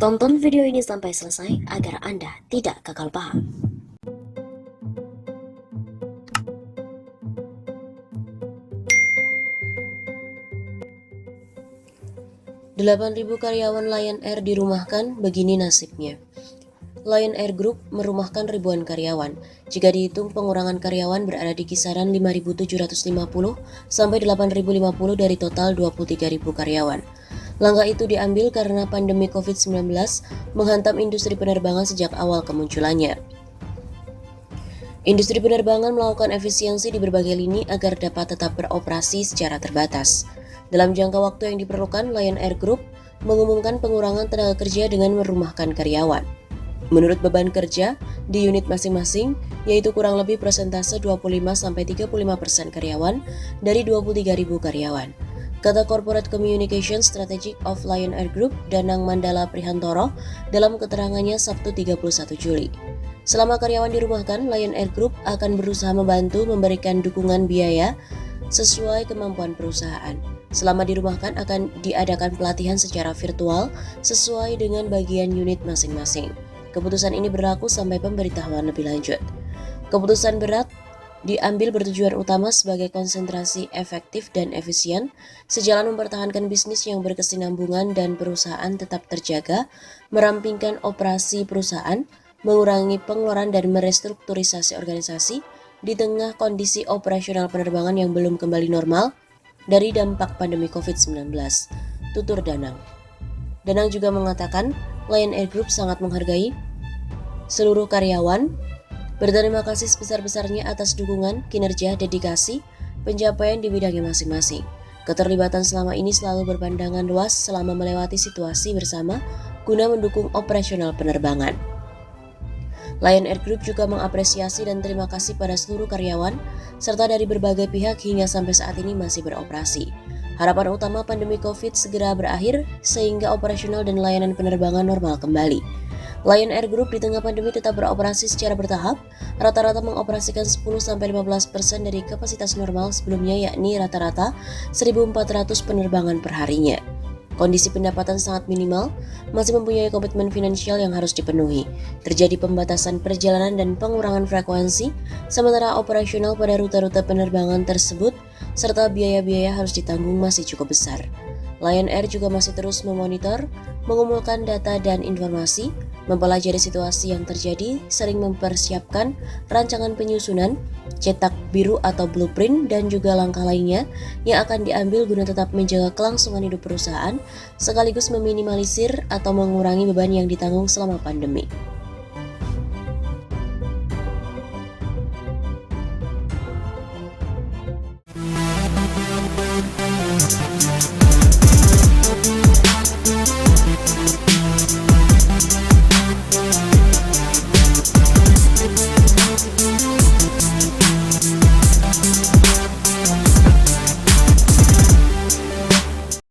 Tonton video ini sampai selesai agar Anda tidak gagal paham. 8.000 karyawan Lion Air dirumahkan, begini nasibnya. Lion Air Group merumahkan ribuan karyawan. Jika dihitung, pengurangan karyawan berada di kisaran 5.750 sampai 8.050 dari total 23.000 karyawan. Langkah itu diambil karena pandemi COVID-19 menghantam industri penerbangan sejak awal kemunculannya. Industri penerbangan melakukan efisiensi di berbagai lini agar dapat tetap beroperasi secara terbatas. Dalam jangka waktu yang diperlukan, Lion Air Group mengumumkan pengurangan tenaga kerja dengan merumahkan karyawan. Menurut beban kerja di unit masing-masing, yaitu kurang lebih persentase 25-35% karyawan dari 23.000 karyawan. Kata Corporate Communication Strategic of Lion Air Group, Danang Mandala Prihantoro, dalam keterangannya Sabtu 31 Juli. Selama karyawan dirumahkan, Lion Air Group akan berusaha membantu memberikan dukungan biaya sesuai kemampuan perusahaan. Selama dirumahkan akan diadakan pelatihan secara virtual sesuai dengan bagian unit masing-masing. Keputusan ini berlaku sampai pemberitahuan lebih lanjut. Keputusan berat diambil bertujuan utama sebagai konsentrasi efektif dan efisien, sejalan mempertahankan bisnis yang berkesinambungan dan perusahaan tetap terjaga, merampingkan operasi perusahaan, mengurangi pengeluaran dan merestrukturisasi organisasi di tengah kondisi operasional penerbangan yang belum kembali normal dari dampak pandemi COVID-19, tutur Danang. Danang juga mengatakan, Lion Air Group sangat menghargai seluruh karyawan, berterima kasih sebesar-besarnya atas dukungan, kinerja, dedikasi, pencapaian di bidangnya masing-masing. Keterlibatan selama ini selalu berpandangan luas selama melewati situasi bersama guna mendukung operasional penerbangan. Lion Air Group juga mengapresiasi dan terima kasih pada seluruh karyawan, serta dari berbagai pihak hingga sampai saat ini masih beroperasi. Harapan utama pandemi COVID segera berakhir sehingga operasional dan layanan penerbangan normal kembali. Lion Air Group di tengah pandemi tetap beroperasi secara bertahap, rata-rata mengoperasikan 10-15% dari kapasitas normal sebelumnya, yakni rata-rata 1.400 penerbangan perharinya. Kondisi pendapatan sangat minimal, masih mempunyai komitmen finansial yang harus dipenuhi. Terjadi pembatasan perjalanan dan pengurangan frekuensi, sementara operasional pada rute-rute penerbangan tersebut serta biaya-biaya harus ditanggung masih cukup besar. Lion Air juga masih terus memonitor, mengumpulkan data dan informasi, mempelajari situasi yang terjadi, sering mempersiapkan rancangan penyusunan, cetak biru atau blueprint, dan juga langkah lainnya yang akan diambil guna tetap menjaga kelangsungan hidup perusahaan, sekaligus meminimalisir atau mengurangi beban yang ditanggung selama pandemi.